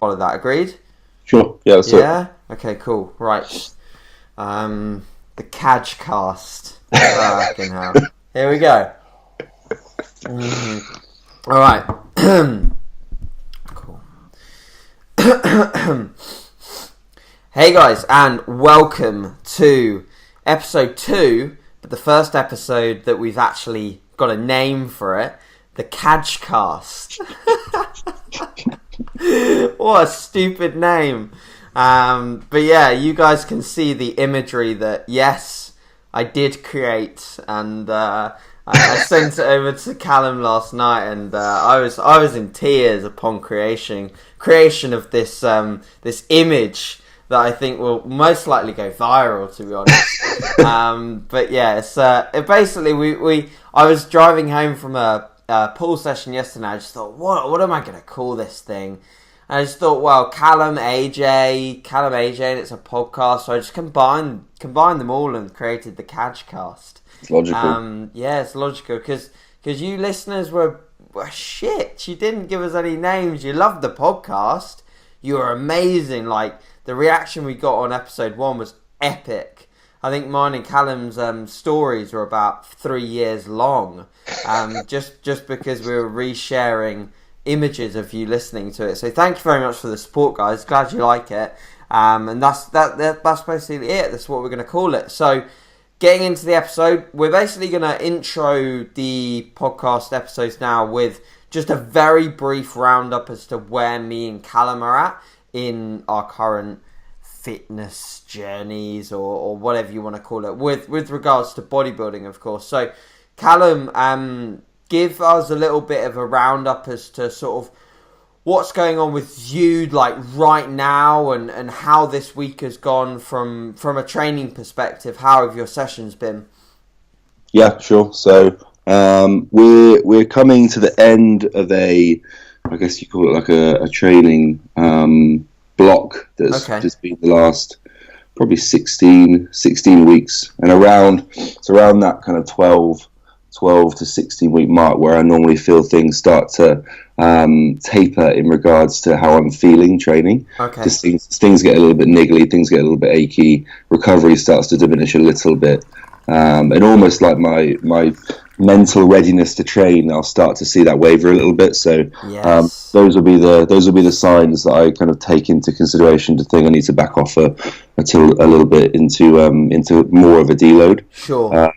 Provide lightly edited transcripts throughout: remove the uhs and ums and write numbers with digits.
follow that. Agreed? Sure. Yeah. Yeah? Okay, cool. Right. The CAJCAST. Fucking hell. Here we go. Alright. Cool. Hey guys, and welcome to episode 2, but the first episode that we've actually got a name for it, the CAJCAST. What a stupid name. But yeah, you guys can see the imagery that, yes, I did create, and I sent it over to Calum last night, and I was in tears upon creation of this this image that I think will most likely go viral, to be honest. But yeah, it's basically I was driving home from a pool session yesterday. I just thought, what am I going to call this thing? And I just thought, well, Calum AJ, and it's a podcast, so I just combined them all and created the CAJCAST. It's logical. Yeah, it's logical because you listeners were shit. You didn't give us any names. You loved the podcast. You were amazing. Like, the reaction we got on episode 1 was epic. I think mine and Callum's stories were about 3 years long, just because we were resharing images of you listening to it. So thank you very much for the support, guys. Glad you like it. And that's basically it. That's what we're going to call it. So getting into the episode, we're basically going to intro the podcast episodes now with just a very brief roundup as to where me and Calum are at in our current fitness journeys, or whatever you want to call it, with regards to bodybuilding, of course. So Calum, give us a little bit of a roundup as to sort of what's going on with you, like, right now, and how this week has gone from a training perspective. How have your sessions been? Yeah, sure. So we're coming to the end of I guess you call it like a training block that's just been the last probably 16 weeks, and around that kind of 12 to 16 week mark where I normally feel things start to taper in regards to how I'm feeling training. Okay. Just things get a little bit niggly, things get a little bit achy, recovery starts to diminish a little bit, and almost like my mental readiness to train, I'll start to see that waver a little bit. So yes. Those will be the signs that I kind of take into consideration to think I need to back off a little bit into more of a deload. Sure.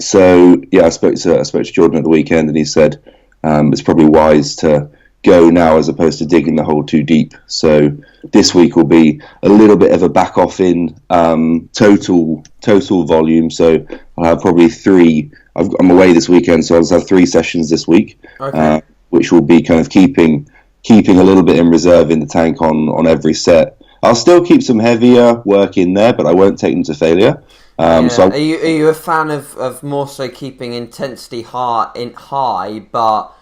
So yeah, I spoke to Jordan at the weekend, and he said it's probably wise to go now as opposed to digging the hole too deep. So this week will be a little bit of a back off in total volume. So I'll have probably 3. I'm away this weekend, so I'll have 3 sessions this week, which will be kind of keeping a little bit in reserve in the tank on every set. I'll still keep some heavier work in there, but I won't take them to failure. So are you a fan of more so keeping intensity high, but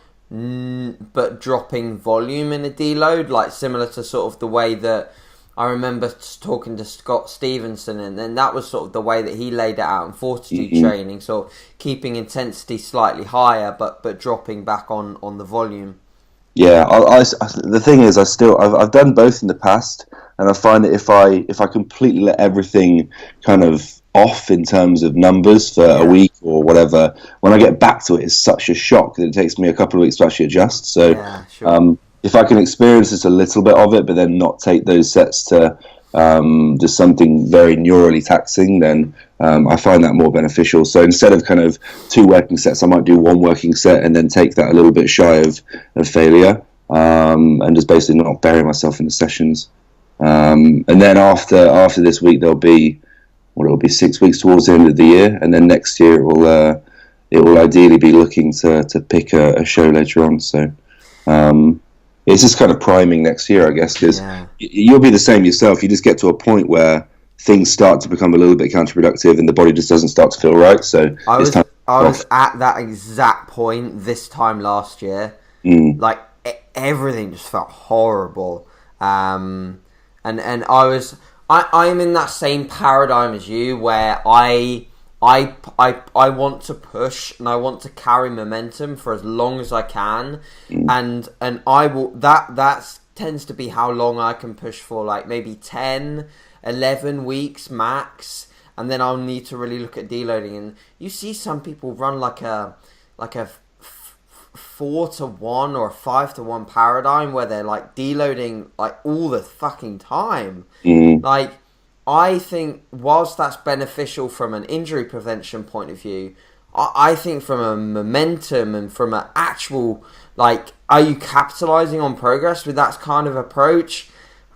dropping volume in a deload, like similar to sort of the way that I remember talking to Scott Stevenson, and then that was sort of the way that he laid it out in fortitude training, so keeping intensity slightly higher, but dropping back on the volume. Yeah, the thing is, I've done both in the past, and I find that if I completely let everything kind of off in terms of numbers for a week or whatever, when I get back to it, it's such a shock that it takes me a couple of weeks to actually adjust. So sure. If I can experience just a little bit of it, but then not take those sets to just something very neurally taxing, then I find that more beneficial. So instead of kind of 2 working sets, I might do 1 working set and then take that a little bit shy of failure, and just basically not bury myself in the sessions. And then after this week, it'll be 6 weeks towards the end of the year, and then next year it will ideally be looking to pick a show later on. So it's just kind of priming next year, I guess, because you'll be the same yourself. You just get to a point where things start to become a little bit counterproductive, and the body just doesn't start to feel right. So I was at that exact point this time last year. Like everything just felt horrible, and I'm in that same paradigm as you, where I want to push and I want to carry momentum for as long as I can, and I will. That's tends to be how long I can push for, like maybe 10, 11 weeks max, and then I'll need to really look at deloading. And you see some people run like a 4-to-1 or a 5-to-1 paradigm where they're like deloading like all the fucking time. Like, I think whilst that's beneficial from an injury prevention point of view, I think from a momentum and from an actual, like, are you capitalizing on progress with that kind of approach?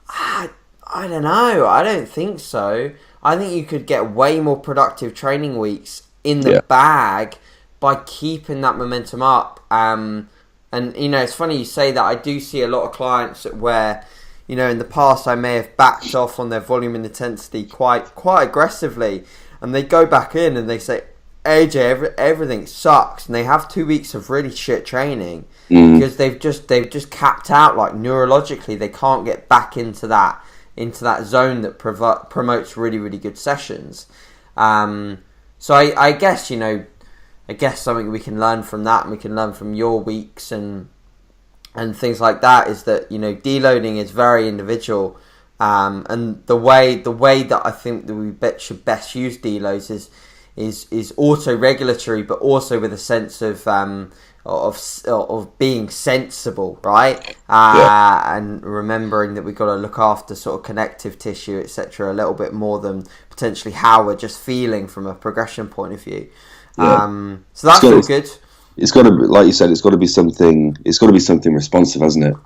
I don't know. I don't think so. I think you could get way more productive training weeks in the bag by keeping that momentum up. And, you know, it's funny you say that. I do see a lot of clients where, you know, in the past I may have backed off on their volume and intensity quite aggressively, and they go back in and they say, AJ, everything sucks, and they have 2 weeks of really shit training because they've just capped out, like, neurologically. They can't get back into that zone that promotes really, really good sessions. So I guess, you know, something we can learn from that, and we can learn from your weeks and things like that, is that, you know, deloading is very individual, and the way that I think that we should best use deloads is auto-regulatory, but also with a sense of being sensible, right? And remembering that we've got to look after sort of connective tissue, etc., a little bit more than potentially how we're just feeling from a progression point of view. So that's all good. It's got to be, like you said, it's got to be something. It's got to be something responsive, hasn't it?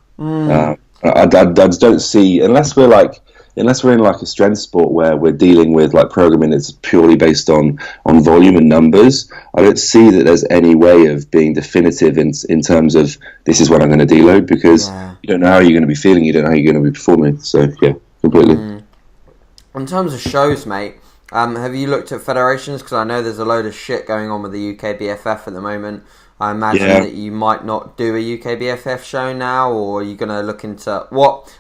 I don't see, unless we're in like a strength sport where we're dealing with like programming that's purely based on volume and numbers. I don't see that there's any way of being definitive in terms of this is what I'm going to deload, because you don't know how you're going to be feeling, you don't know how you're going to be performing. So yeah, completely. In terms of shows, mate, have you looked at federations? Because I know there's a load of shit going on with the UK BFF at the moment. I imagine that you might not do a UK BFF show now, or are you going to look into what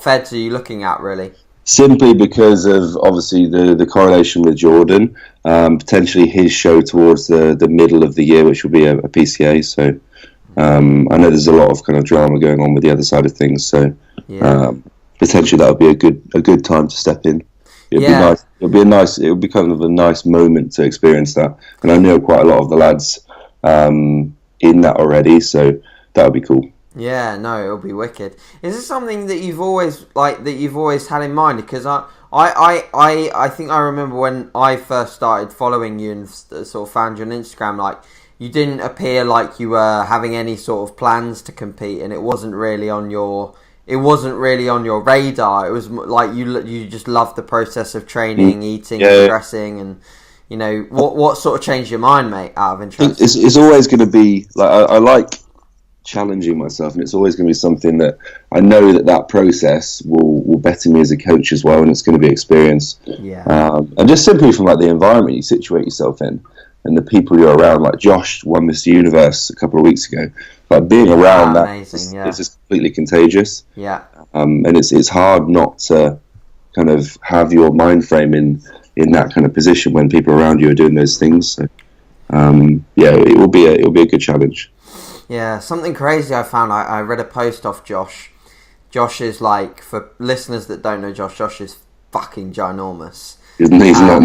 feds are you looking at, really? Simply because of, obviously, the correlation with Jordan, potentially his show towards the middle of the year, which will be a PCA. So I know there's a lot of kind of drama going on with the other side of things. So potentially that would be a good time to step in. It'd be nice. It would be kind of a nice moment to experience that. And I know quite a lot of the lads in that already, so that would be cool. Yeah, no, it'll be wicked. Is this something that you've always had in mind? Because I think I remember when I first started following you and sort of found you on Instagram, like, you didn't appear like you were having any sort of plans to compete, and it wasn't really on your radar. It was like you just loved the process of training, eating, progressing, and, you know, what sort of changed your mind, mate, out of interest? It's always going to be like, I like challenging myself, and it's always going to be something that I know that process will better me as a coach as well, and it's going to be experience. And just simply from like the environment you situate yourself in and the people you're around. Like Josh won Mr. Universe a couple of weeks ago. Like being around that is just completely contagious. And it's hard not to kind of have your mind frame in that kind of position when people around you are doing those things. So it will be a good challenge. Yeah, something crazy I found. I read a post off Josh. Josh is, like, for listeners that don't know Josh is fucking ginormous. He's not.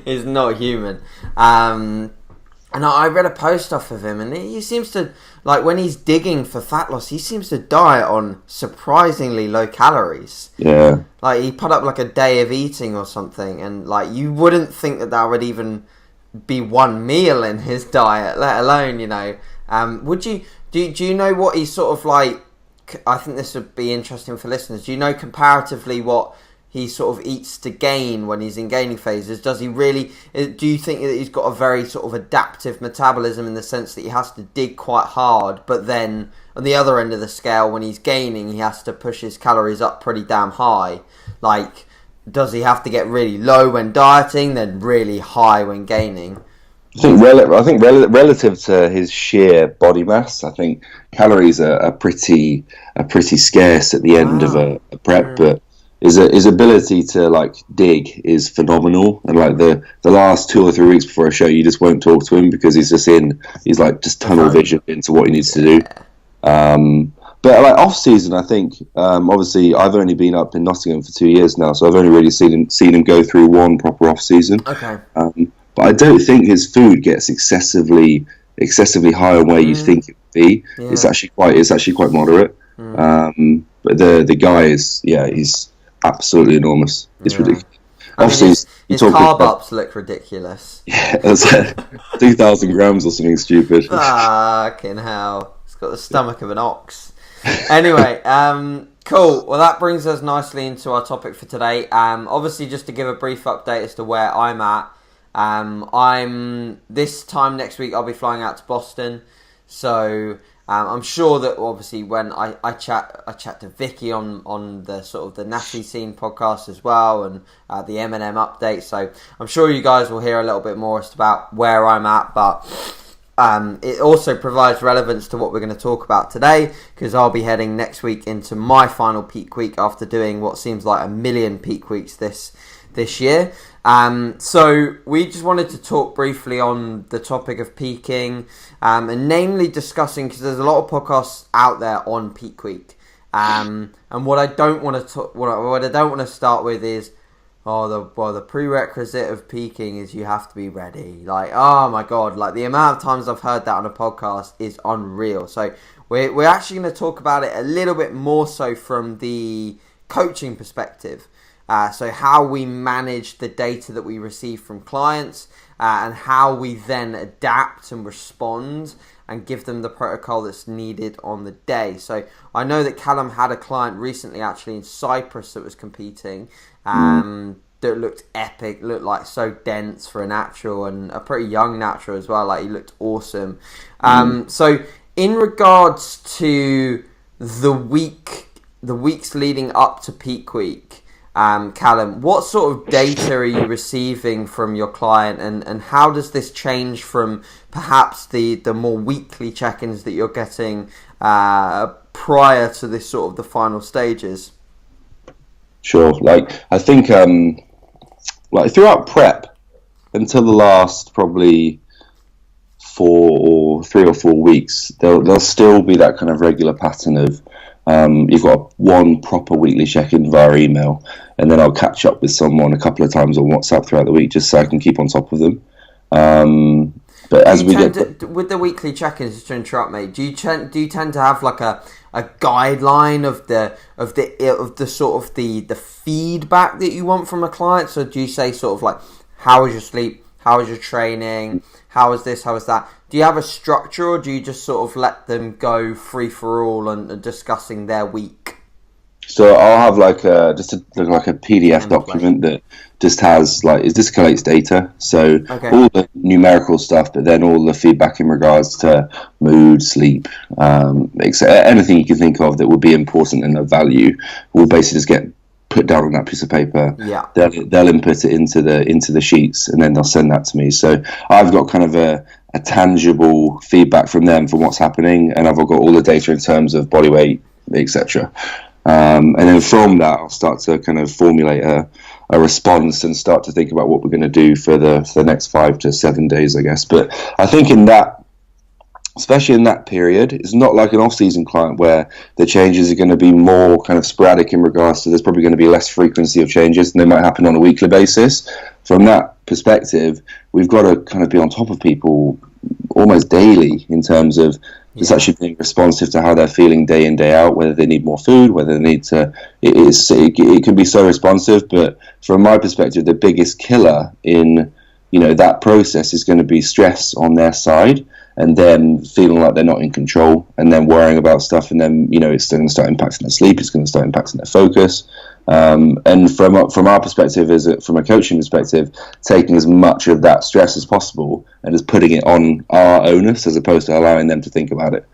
He's not human. And I read a post off of him, and he seems to, like, when he's digging for fat loss, he seems to diet on surprisingly low calories. Yeah. Like, he put up, like, a day of eating or something, and, like, you wouldn't think that would even be one meal in his diet, let alone, you know. Would you do you know what he's sort of like? I think this would be interesting for listeners. Do you know comparatively what he sort of eats to gain when he's in gaining phases? Does he really? Do you think that he's got a very sort of adaptive metabolism in the sense that he has to dig quite hard, but then on the other end of the scale, when he's gaining, he has to push his calories up pretty damn high? Like, does he have to get really low when dieting, then really high when gaining? I think relative to his sheer body mass, I think calories are pretty scarce at the end of a prep. But his ability to, like, dig is phenomenal. And, like, the last 2 or 3 weeks before a show, you just won't talk to him because he's like just tunnel vision into what he needs to do. But like off season, I think obviously I've only been up in Nottingham for 2 years now, so I've only really seen him go through one proper off season. Okay. But I don't think his food gets excessively high on where you think it would be. Yeah. It's actually quite moderate. But the guy is he's absolutely enormous. It's ridiculous. Obviously, his carb ups look ridiculous. Yeah, that's 2,000 grams or something stupid. Fucking hell. It's got the stomach of an ox. Anyway, cool. Well, that brings us nicely into our topic for today. Obviously, just to give a brief update as to where I'm at. I'm this time next week I'll be flying out to Boston. So I'm sure that obviously when I chat to Vicky on the sort of the Nasty Scene podcast as well, and the M&M update. So I'm sure you guys will hear a little bit more as about where I'm at, but it also provides relevance to what we're going to talk about today, because I'll be heading next week into my final peak week after doing what seems like 1 million peak weeks this year. So we just wanted to talk briefly on the topic of peaking, and namely discussing, because there's a lot of podcasts out there on peak week, and what I don't want to start with is the prerequisite of peaking is you have to be ready. Like, oh my god, like the amount of times I've heard that on a podcast is unreal. So we're actually going to talk about it a little bit more so from the coaching perspective. So how we manage the data that we receive from clients, and how we then adapt and respond and give them the protocol that's needed on the day. So I know that Calum had a client recently actually in Cyprus that was competing, that looked epic, looked like so dense for a natural, and a pretty young natural as well. Like, he looked awesome. So in regards to the weeks leading up to peak week, Calum, what sort of data are you receiving from your client, and how does this change from perhaps the more weekly check-ins that you're getting prior to this sort of the final stages? Sure. Like, I think like throughout prep until the last probably 3 or 4 weeks, there'll still be that kind of regular pattern of you've got one proper weekly check-in via email, and then I'll catch up with someone a couple of times on WhatsApp throughout the week just so I can keep on top of them. But as we get with the weekly check-ins, just to interrupt, mate, do you tend to have like a guideline of the sort of the feedback that you want from a client? So do you say sort of like, how was your sleep? How was your training? How was this? How was that? Do you have a structure, or do you just sort of let them go free for all and discussing their week? So I'll have like a PDF document that just has it just collates data. So all the numerical stuff, but then all the feedback in regards to mood, sleep, anything you can think of that would be important and of value will basically just get put down on that piece of paper. Yeah. They'll input it into the sheets, and then they'll send that to me. So I've got kind of a tangible feedback from them from what's happening, and I've got all the data in terms of body weight, etc. And then from that, I'll start to kind of formulate a response and start to think about what we're going to do for the next 5 to 7 days, I guess. But I think especially in that period, it's not like an off-season client where the changes are going to be more kind of sporadic in regards to there's probably going to be less frequency of changes, and they might happen on a weekly basis. From that perspective, we've got to kind of be on top of people almost daily in terms of just actually being responsive to how they're feeling day in, day out, whether they need more food, whether they need to... It can be so responsive, but from my perspective, the biggest killer in that process is going to be stress on their side, and them feeling like they're not in control, and then worrying about stuff, and then it's going to start impacting their sleep, it's going to start impacting their focus, and from our perspective, from a coaching perspective, taking as much of that stress as possible and just putting it on our onus as opposed to allowing them to think about it.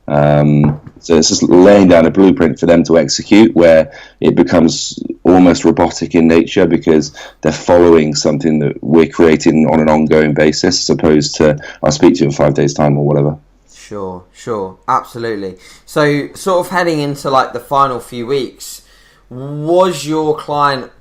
So it's just laying down a blueprint for them to execute, where it becomes almost robotic in nature because they're following something that we're creating on an ongoing basis, as opposed to I'll speak to you in 5 days' time or whatever. Sure, absolutely. So sort of heading into like the final few weeks, was your client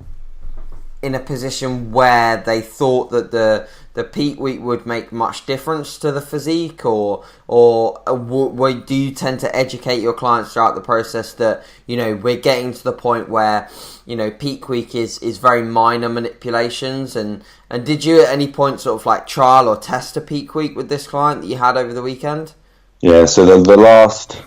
in a position where they thought that the peak week would make much difference to the physique, or do you tend to educate your clients throughout the process that, you know, we're getting to the point where, you know, peak week is very minor manipulations, and did you at any point sort of like trial or test a peak week with this client that you had over the weekend? Yeah, so the last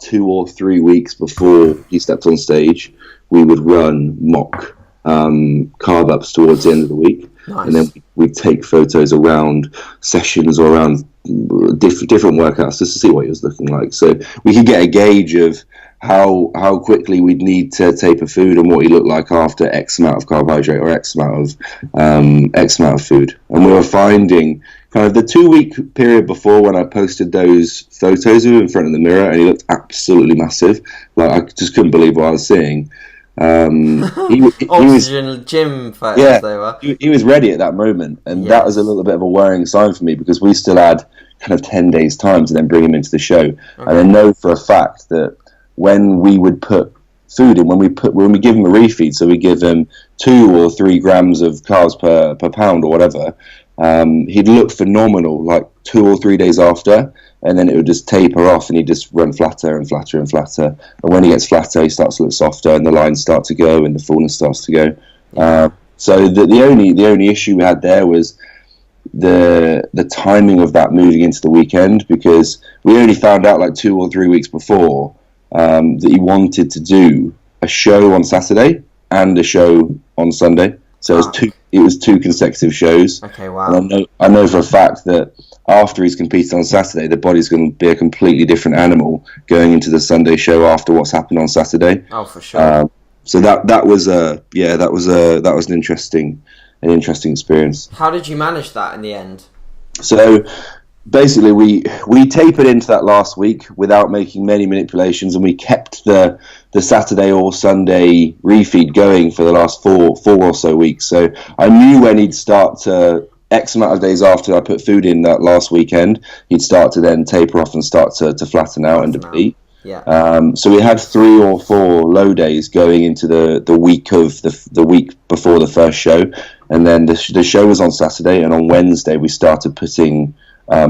2 or 3 weeks before he stepped on stage, we would run mock carb ups towards the end of the week. Nice. And then we'd take photos around sessions or around different workouts just to see what he was looking like. So we could get a gauge of how quickly we'd need to taper food and what he looked like after X amount of carbohydrate or X amount of food. And we were finding kind of the 2 week period before, when I posted those photos of him in front of the mirror, and he looked absolutely massive. Like, I just couldn't believe what I was seeing. He was gym photos. Yeah, they were. He was ready at that moment, and yes. That was a little bit of a worrying sign for me, because we still had kind of 10 days time to then bring him into the show. Okay. And I know for a fact that when we would put food in, when we give him a refeed, so we give him 2 or 3 grams of carbs per pound or whatever, he'd look phenomenal like 2 or 3 days after, and then it would just taper off, and he'd just run flatter and flatter and flatter. And when he gets flatter, he starts to look softer, and the lines start to go, and the fullness starts to go. So the only issue we had there was the timing of that moving into the weekend, because we only found out like 2 or 3 weeks before that he wanted to do a show on Saturday and a show on Sunday. So it was 2 consecutive shows. Okay, wow. And I know for a fact that after he's competed on Saturday, the body's going to be a completely different animal going into the Sunday show after what's happened on Saturday. Oh, for sure. So that was an interesting experience. How did you manage that in the end? So basically, we tapered into that last week without making many manipulations, and we kept the Saturday or Sunday refeed going for the last four or so weeks. So I knew when he'd start to, X amount of days after I put food in that last weekend, he'd start to then taper off and start to flatten out and deplete. Yeah. So we had 3 or 4 low days going into the week of the week before the first show, and then the show was on Saturday, and on Wednesday we started putting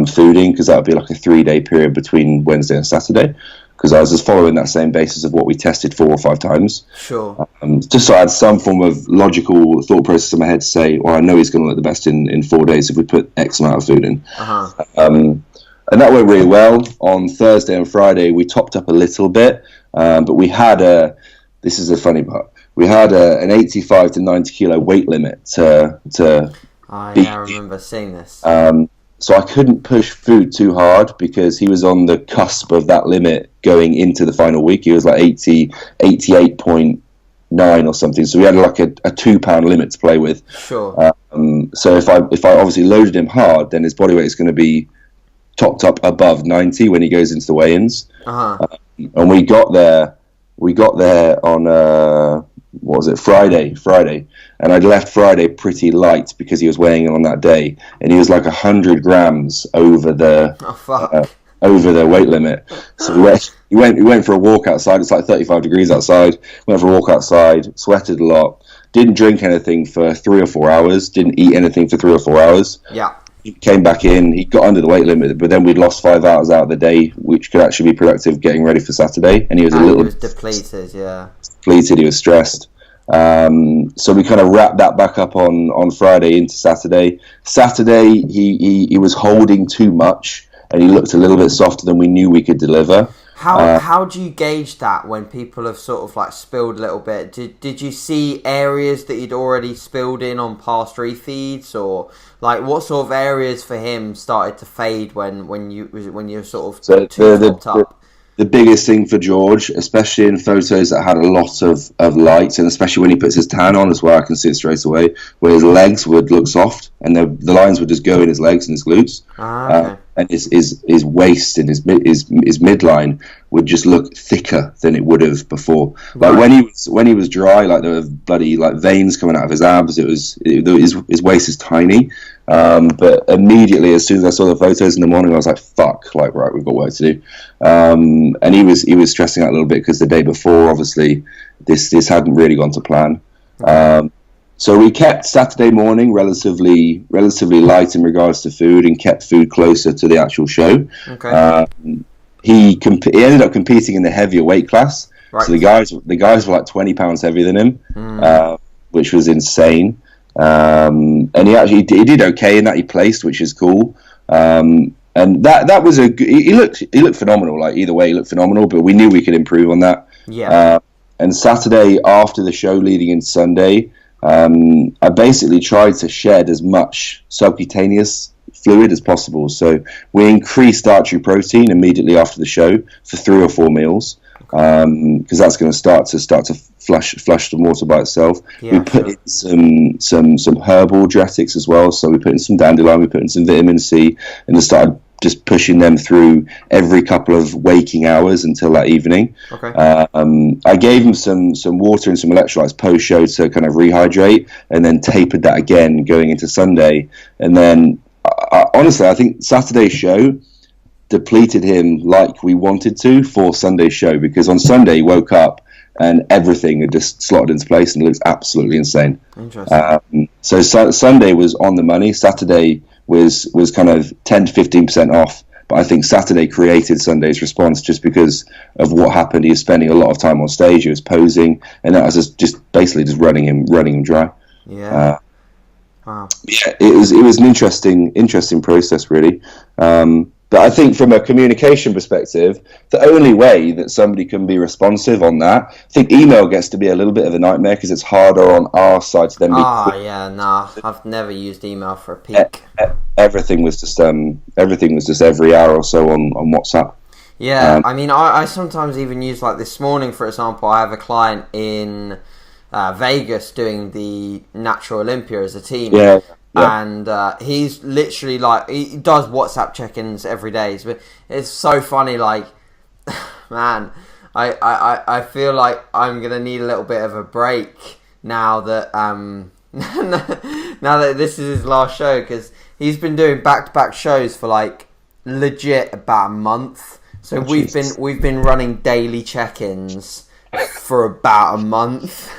food in, because that would be like a 3-day period between Wednesday and Saturday, because I was just following that same basis of what we tested 4 or 5 times. Sure. Just so I had some form of logical thought process in my head to say, well, I know he's going to look the best in 4 days if we put X amount of food in. And that went really well. On Thursday and Friday, we topped up a little bit, but we had this is a funny part, we had an 85 to 90 kilo weight limit to beat. I remember seeing this. So I couldn't push food too hard, because he was on the cusp of that limit going into the final week. He was like 88.9 or something. So we had like a 2 pound limit to play with. Sure. So if I obviously loaded him hard, then his body weight is going to be topped up above 90 when he goes into the weigh-ins. And we got there on what was it, Friday, and I'd left Friday pretty light because he was weighing in on that day, and he was like 100 grams over the weight limit. So we went for a walk outside. It's like 35 degrees outside. Went for a walk outside, sweated a lot, didn't drink anything for 3 or 4 hours, didn't eat anything for 3 or 4 hours. Yeah. He came back in, he got under the weight limit, but then we'd lost 5 hours out of the day, which could actually be productive getting ready for Saturday, and he was He was depleted, yeah. Depleted, he was stressed. So we kind of wrapped that back up on Friday into Saturday. Saturday, he was holding too much, and he looked a little bit softer than we knew we could deliver. How do you gauge that when people have sort of like spilled a little bit? Did you see areas that he'd already spilled in on past refeeds, or like what sort of areas for him started to fade when you're sort of too topped up? The biggest thing for George, especially in photos that had a lot of light, and especially when he puts his tan on as well, I can see it straight away, where his legs would look soft, and the lines would just go in his legs and his glutes. Okay. And his waist and his midline would just look thicker than it would have before. Like when he was dry, like there were bloody like veins coming out of his abs. His waist is tiny. But immediately, as soon as I saw the photos in the morning, I was like, "Fuck!" Like, right, we've got work to do. And he was stressing out a little bit because the day before, obviously, this hadn't really gone to plan. So we kept Saturday morning relatively light in regards to food, and kept food closer to the actual show. Okay. He ended up competing in the heavier weight class. Right. So the guys were like 20 pounds heavier than him, which was insane. And he did okay in that. He placed, which is cool. And that was he looked phenomenal. Like either way, he looked phenomenal. But we knew we could improve on that. Yeah. And Saturday after the show, leading into Sunday, I basically tried to shed as much subcutaneous fluid as possible. So we increased dietary protein immediately after the show for 3 or 4 meals, because that's going to start to flush the water by itself. Yeah, we put in some herbal diuretics as well. So we put in some dandelion, we put in some vitamin C, and just started just pushing them through every couple of waking hours until that evening. Okay. I gave him some water and some electrolytes post-show to kind of rehydrate, and then tapered that again going into Sunday. And then, honestly, I think Saturday's show depleted him like we wanted to for Sunday's show, because on Sunday he woke up and everything had just slotted into place and it looks absolutely insane. Interesting. So Sunday was on the money. Saturday was kind of 10 to 15% off, but I think Saturday created Sunday's response just because of what happened. He was spending a lot of time on stage, he was posing, and that was just basically just running him dry. Yeah. Wow. Yeah, it was an interesting process, really. But I think from a communication perspective, the only way that somebody can be responsive on that, I think email gets to be a little bit of a nightmare because it's harder on our side to then be quick. Yeah, nah, I've never used email for a peak. Everything was just every hour or so on WhatsApp. Yeah, I mean, I sometimes even use, like this morning, for example, I have a client in Vegas doing the Natural Olympia as a team. Yeah. And he's literally like, he does WhatsApp check-ins every day, but it's so funny. Like, man, I feel like I'm gonna need a little bit of a break now that now that this is his last show, because he's been doing back-to-back shows for like legit about a month. So we've been running daily check-ins for about a month.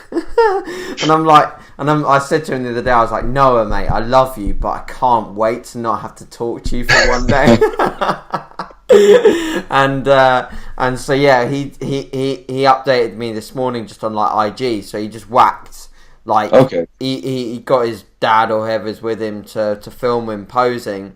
And I said to him the other day, I was like, Noah, mate, I love you, but I can't wait to not have to talk to you for one day. and so yeah, he updated me this morning just on like IG. So he just whacked, like, okay. He got his dad or whoever's with him to film him posing,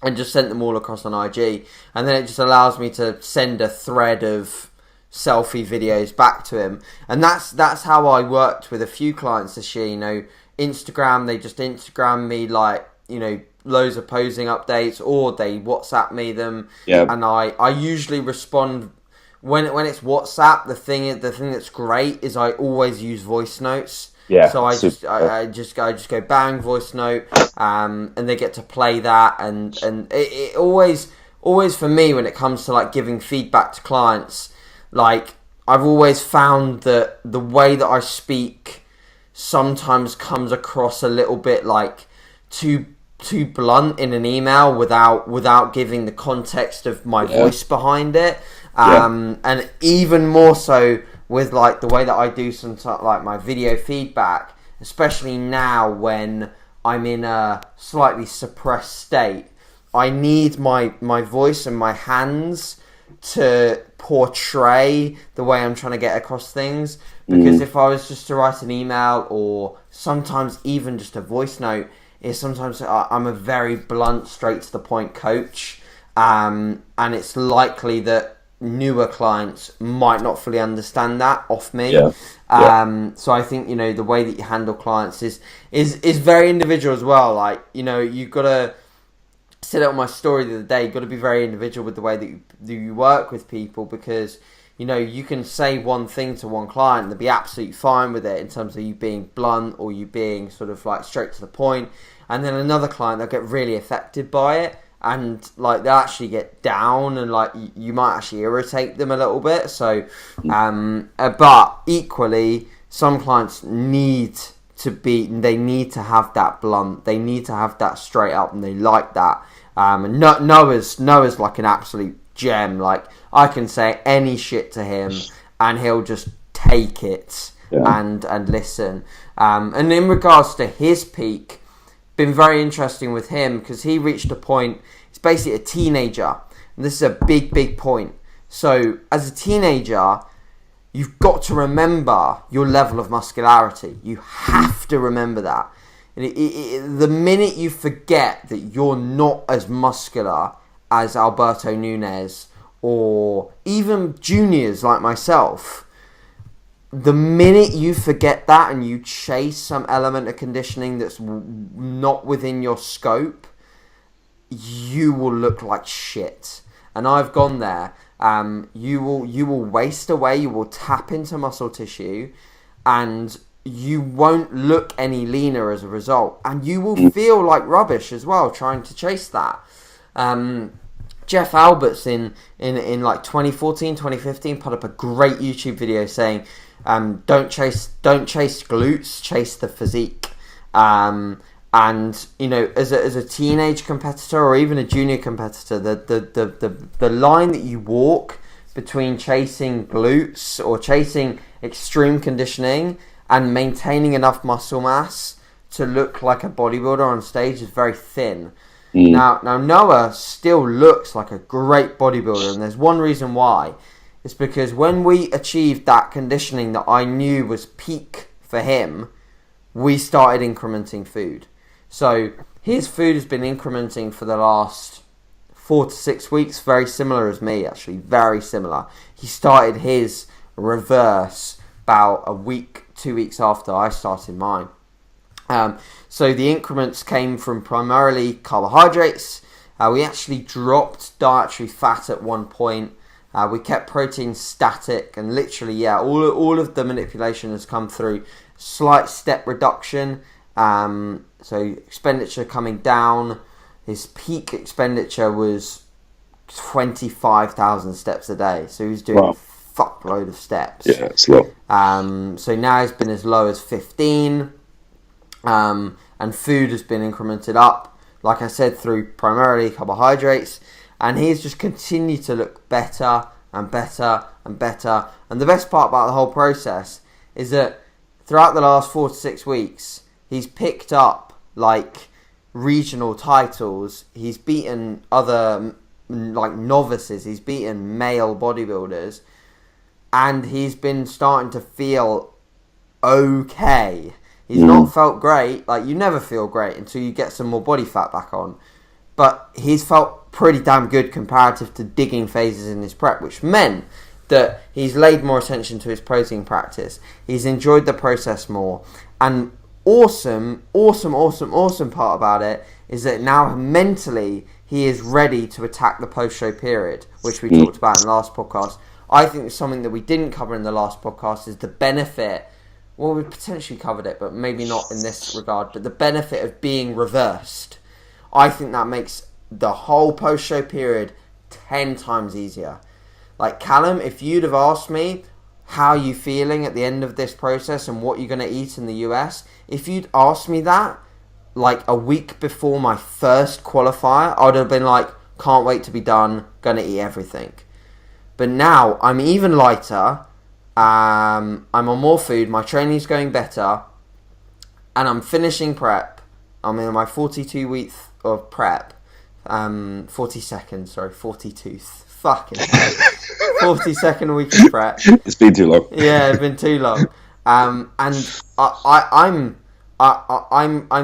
and just sent them all across on IG. And then it just allows me to send a thread of selfie videos back to him, and that's how I worked with a few clients this year. You know, Instagram, they just Instagram me, like, you know, loads of posing updates, or they WhatsApp me them. Yeah. And I usually respond when it's WhatsApp. The thing that's great is I always use voice notes. Yeah. So I just go bang, voice note, and they get to play that, and it always for me, when it comes to like giving feedback to clients, like, I've always found that the way that I speak sometimes comes across a little bit like too blunt in an email without giving the context of my voice behind it. And even more so with like the way that I do sometimes, like my video feedback, especially now when I'm in a slightly suppressed state. I need my voice and my hands to portray the way I'm trying to get across things, because if I was just to write an email, or sometimes even just a voice note, sometimes I'm a very blunt, straight to the point coach, and it's likely that newer clients might not fully understand that off me. So I think, you know, the way that you handle clients is very individual as well. Like, you know, you've got to, said it on my story the other day, you've got to be very individual with the way that you work with people, because, you know, you can say one thing to one client and they'll be absolutely fine with it in terms of you being blunt or you being sort of like straight to the point, and then another client, they'll get really affected by it, and like they'll actually get down, and like you might actually irritate them a little bit. So but equally, some clients need to have that blunt, they need to have that straight up, and they like that. And Noah's like an absolute gem. Like, I can say any shit to him and he'll just take it and listen. And in regards to his peak, been very interesting with him because he reached a point, he's basically a teenager. And this is a big point. So as a teenager, you've got to remember your level of muscularity. You have to remember that. The minute you forget that you're not as muscular as Alberto Nunez or even juniors like myself, the minute you forget that and you chase some element of conditioning that's not within your scope, you will look like shit. And I've gone there. You will waste away, you will tap into muscle tissue, and you won't look any leaner as a result. And you will feel like rubbish as well, trying to chase that. Jeff Alberts in like 2014, 2015 put up a great YouTube video saying, don't chase glutes, chase the physique. And you know, as a teenage competitor or even a junior competitor, the line that you walk between chasing glutes or chasing extreme conditioning and maintaining enough muscle mass to look like a bodybuilder on stage is very thin. Now Noah still looks like a great bodybuilder, and there's one reason why. It's because when we achieved that conditioning that I knew was peak for him, we started incrementing food. So his food has been incrementing for the last 4 to 6 weeks, very similar as me, actually, very similar. He started his reverse about a week, 2 weeks after I started mine. So the increments came from primarily carbohydrates. We actually dropped dietary fat at one point. We kept protein static, and literally, all of the manipulation has come through slight step reduction. So expenditure coming down. His peak expenditure was 25,000 steps a day. So he was doing a fuckload of steps. Yeah, it's a lot. So now he's been as low as 15. And food has been incremented up, like I said, through primarily carbohydrates. And he's just continued to look better and better and better. And the best part about the whole process is that throughout the last 4 to 6 weeks, he's picked up like regional titles. He's beaten other like novices. He's beaten male bodybuilders, and he's been starting to feel okay. He's not felt great. Like, you never feel great until you get some more body fat back on. But he's felt pretty damn good comparative to digging phases in his prep, which meant that he's laid more attention to his protein practice. He's enjoyed the process more. And awesome part about it is that now mentally he is ready to attack the post-show period, which we talked about in the last podcast. I think something that we didn't cover in the last podcast is the benefit. Well, we potentially covered it, but maybe not in this regard. But the benefit of being reversed. I think that makes the whole post-show period 10 times easier. Like, Calum, if you'd have asked me how you feeling at the end of this process and what you're going to eat in the US, if you'd asked me that like a week before my first qualifier, I'd have been like, can't wait to be done, gonna eat everything. But now I'm even lighter. I'm on more food, my training's going better, and I'm finishing prep. I'm in my 42 week of prep. 42. Fucking hell. 42nd week of prep. It's been too long. Yeah, it's been too long. And I'm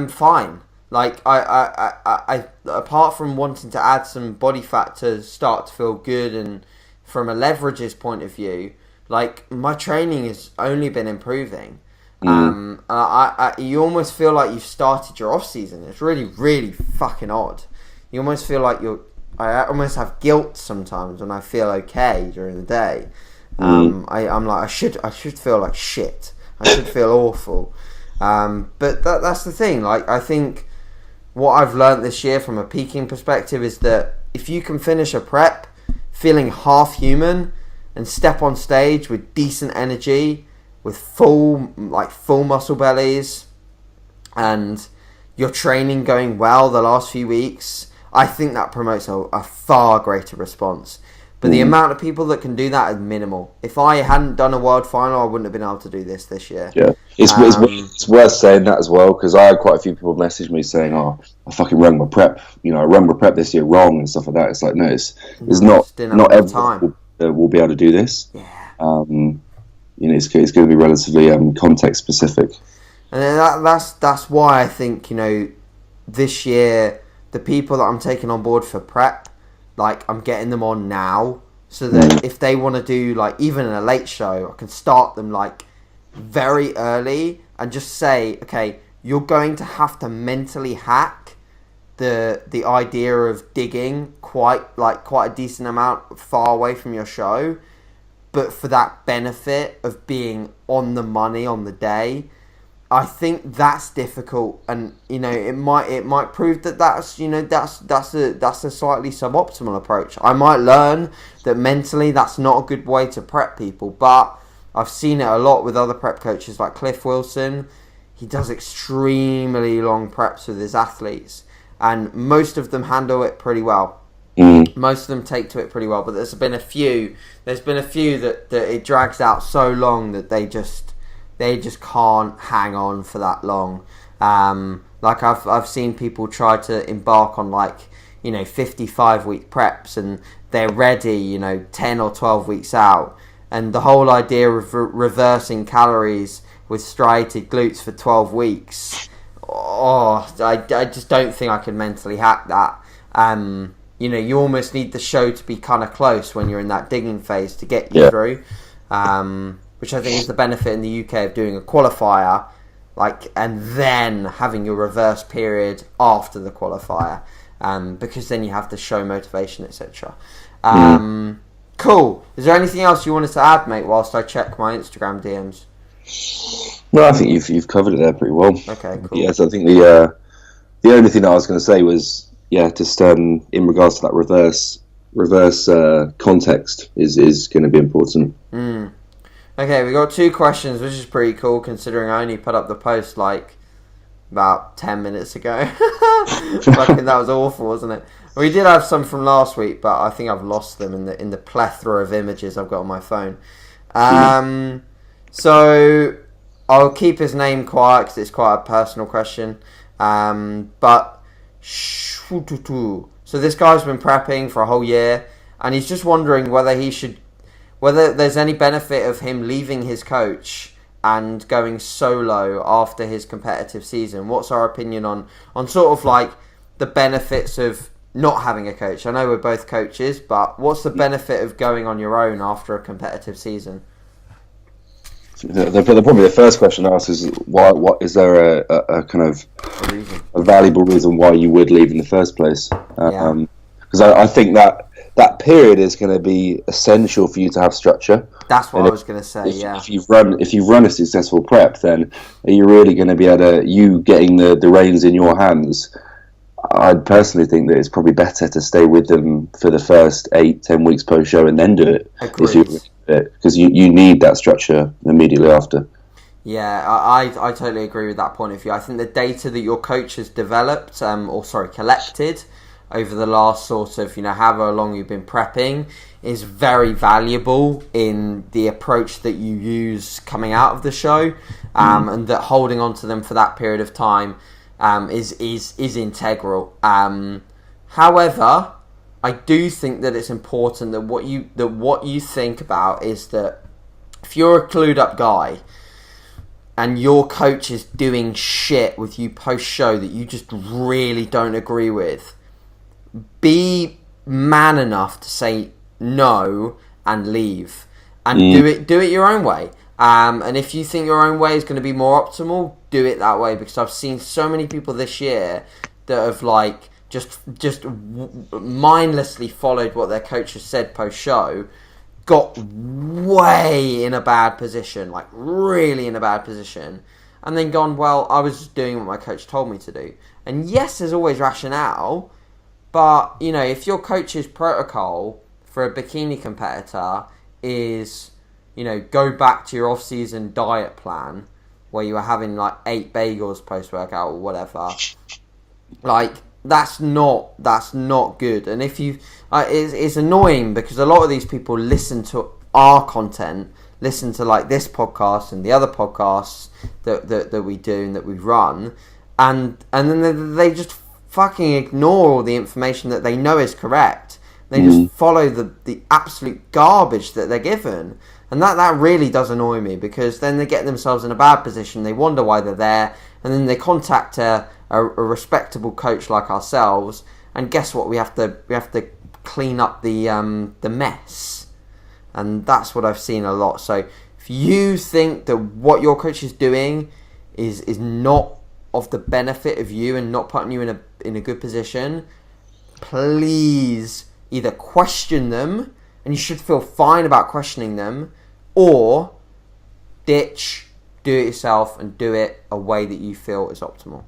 fine. Like, I apart from wanting to add some body fat to start to feel good, and from a leverages point of view, like, my training has only been improving. You almost feel like you've started your off season. It's really, really fucking odd. You almost feel like I almost have guilt sometimes when I feel okay during the day. I'm like, I should feel like shit. I should feel awful. But that's the thing. Like, I think what I've learned this year from a peaking perspective is that if you can finish a prep feeling half human and step on stage with decent energy, with full muscle bellies, and your training going well the last few weeks, I think that promotes a far greater response. But the amount of people that can do that is minimal. If I hadn't done a world final, I wouldn't have been able to do this year. Yeah, it's worth saying that as well, because I had quite a few people message me saying, "Oh, I fucking run my prep. I run my prep this year wrong and stuff like that." It's like, no, it's not everyone will be able to do this. Yeah. It's going to be relatively context specific. And that's why I think this year the people that I'm taking on board for prep, like I'm getting them on now, so that if they want to do like even a late show, I can start them like very early and just say, okay, you're going to have to mentally hack the idea of digging quite a decent amount far away from your show, but for that benefit of being on the money on the day. I think that's difficult, and it might prove that that's a slightly suboptimal approach. I might learn that mentally that's not a good way to prep people, but I've seen it a lot with other prep coaches like Cliff Wilson. He does extremely long preps with his athletes, and most of them handle it pretty well. Most of them take to it pretty well, but there's been a few that it drags out so long that they just can't hang on for that long. Like I've seen people try to embark on 55-week preps, and they're ready 10 or 12 weeks out, and the whole idea of reversing calories with striated glutes for 12 weeks, I just don't think I can mentally hack that. You almost need the show to be kind of close when you're in that digging phase to get you through, which I think is the benefit in the UK of doing a qualifier, and then having your reverse period after the qualifier, because then you have the show motivation, etc. Cool. Is there anything else you wanted to add, mate, whilst I check my Instagram DMs? No, I think you've covered it there pretty well. Okay, cool. Yes, I think the only thing I was going to say was just in regards to that reverse context is going to be important. Okay, we got 2 questions, which is pretty cool considering I only put up the post about 10 minutes ago. Fucking, that was awful, wasn't it? We did have some from last week, but I think I've lost them in the plethora of images I've got on my phone. So I'll keep his name quiet because it's quite a personal question. But so this guy's been prepping for a whole year, and he's just wondering whether there's any benefit of him leaving his coach and going solo after his competitive season. What's our opinion on sort of the benefits of not having a coach? I know we're both coaches, but what's the benefit of going on your own after a competitive season? Probably the first question asked is what is there a kind of a valuable reason why you would leave in the first place? Because I think that period is going to be essential for you to have structure. That's what I was going to say. If you've run a successful prep, then are you really going to be able to getting the reins in your hands? I'd personally think that it's probably better to stay with them for the first 8-10 weeks post show and then do it. Agreed. Because you need that structure immediately after. Yeah, I totally agree with that point of view. I think the data that your coach has developed, collected over the last sort of, however long you've been prepping is very valuable in the approach that you use coming out of the show, and that holding on to them for that period of time is integral. However, I do think that it's important that what you think about is that if you're a clued up guy and your coach is doing shit with you post show that you just really don't agree with, be man enough to say no and leave, and do it your own way. And if you think your own way is going to be more optimal, do it that way, because I've seen so many people this year that have just mindlessly followed what their coach has said post show, got way in a bad position, really in a bad position, and then gone, well, I was just doing what my coach told me to do. And yes, there's always rationale, but if your coach's protocol for a bikini competitor is go back to your off-season diet plan where you were having 8 bagels post-workout or whatever, that's not good. And if you, it's annoying because a lot of these people listen to our content, listen to like this podcast and the other podcasts that we do and that we run, and then they just fucking ignore all the information that they know is correct. They just follow the absolute garbage that they're given. And that really does annoy me, because then they get themselves in a bad position. They wonder why they're there, and then they contact a respectable coach like ourselves. And guess what? We have to clean up the mess, and that's what I've seen a lot. So if you think that what your coach is doing is not of the benefit of you and not putting you in a good position, please either question them, and you should feel fine about questioning them, or ditch, do it yourself, and do it a way that you feel is optimal.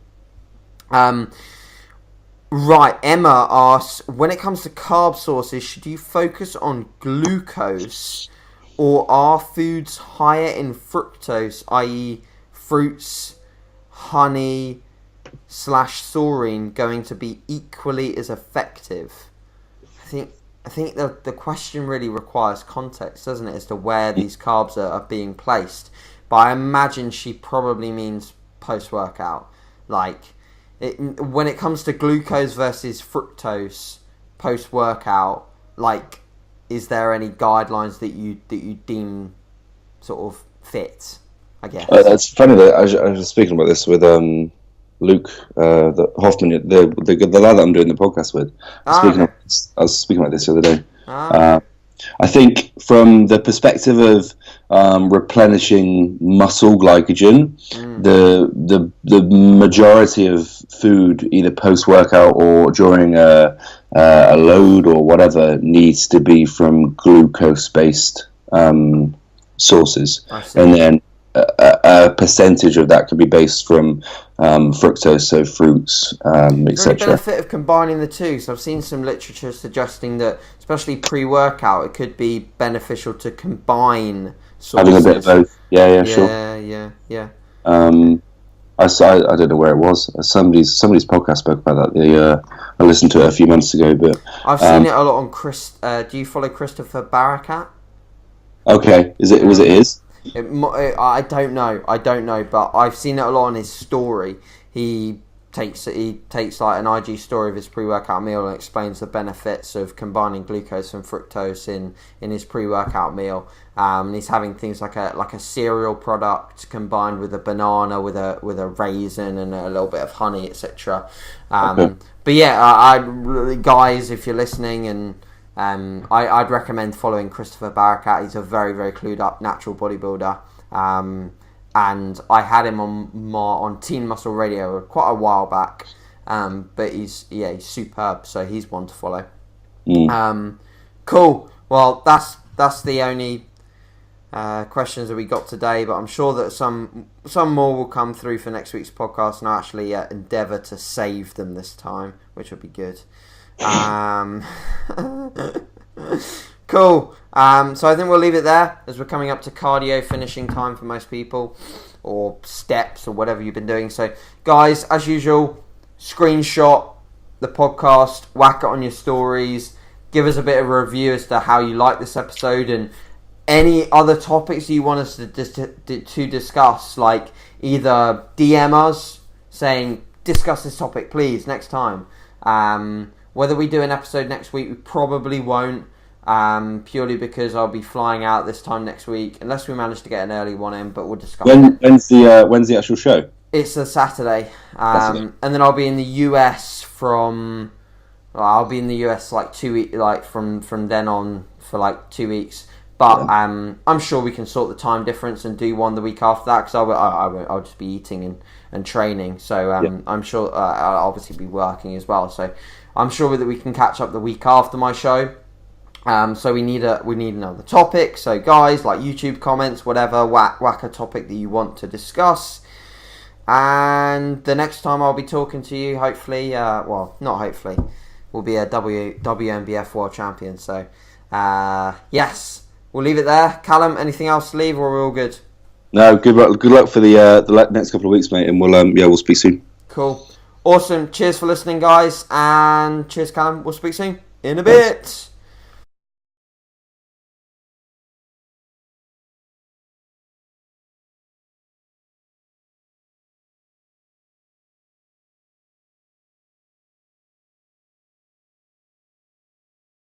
Right, Emma asks, when it comes to carb sources, should you focus on glucose, or are foods higher in fructose, i.e. fruits, honey / saurine, going to be equally as effective? I think the question really requires context, doesn't it, as to where these carbs are being placed. But I imagine she probably means post-workout. Like, when it comes to glucose versus fructose post-workout, like, is there any guidelines that you deem sort of fit, I guess? It's funny that I was speaking about this with Luke Hoffman, the lad that I'm doing the podcast with. I was speaking about this the other day. I think from the perspective of replenishing muscle glycogen, the majority of food, either post workout or during a load or whatever, needs to be from glucose based sources, and then a percentage of that can be based from fructose, so fruits, etc. The benefit of combining the two. So I've seen some literature suggesting that, especially pre-workout, it could be beneficial to combine sources. Having a bit of both. Yeah, sure. Yeah. I don't know where it was. Somebody's podcast spoke about that. I listened to it a few months ago, but I've seen it a lot on Chris. Do you follow Christopher Barakat? Okay, was it his? I don't know, but I've seen it a lot on his story. He takes like an IG story of his pre-workout meal and explains the benefits of combining glucose and fructose in his pre-workout meal. And he's having things like a cereal product combined with a banana, with a raisin and a little bit of honey, etc. Okay. But yeah, guys, if you're listening, and I'd recommend following Christopher Barakat. He's a very, very clued up natural bodybuilder. And I had him on Teen Muscle Radio quite a while back. But he's superb. So he's one to follow. Cool. Well, that's the only questions that we got today. But I'm sure that some more will come through for next week's podcast, and I'll actually endeavour to save them this time, which would be good. Cool. So I think we'll leave it there, as we're coming up to cardio finishing time for most people, or steps, or whatever you've been doing. So guys, as usual, screenshot the podcast, whack it on your stories, give us a bit of a review as to how you like this episode, and any other topics you want us to discuss. Like, either DM us saying, discuss this topic please next time. Whether we do an episode next week, we probably won't, purely because I'll be flying out this time next week, unless we manage to get an early one in, but we'll discuss it. When's the actual show? It's a Saturday. And then I'll be in the US like 2 weeks, like from then on for like 2 weeks. But I'm sure we can sort the time difference and do one the week after that, because I'll just be eating and training. So I'm sure I'll obviously be working as well. So I'm sure that we can catch up the week after my show. So we need another topic. So guys, like YouTube comments, whatever, whack a topic that you want to discuss. And the next time I'll be talking to you, hopefully, well, not hopefully, will be a WNBF World Champion. So yes, we'll leave it there. Callum, anything else to leave, or we're all good? No, good luck for the next couple of weeks, mate, and we'll speak soon. Cool. Awesome. Cheers for listening, guys, and cheers, Calum. We'll speak soon in a bit.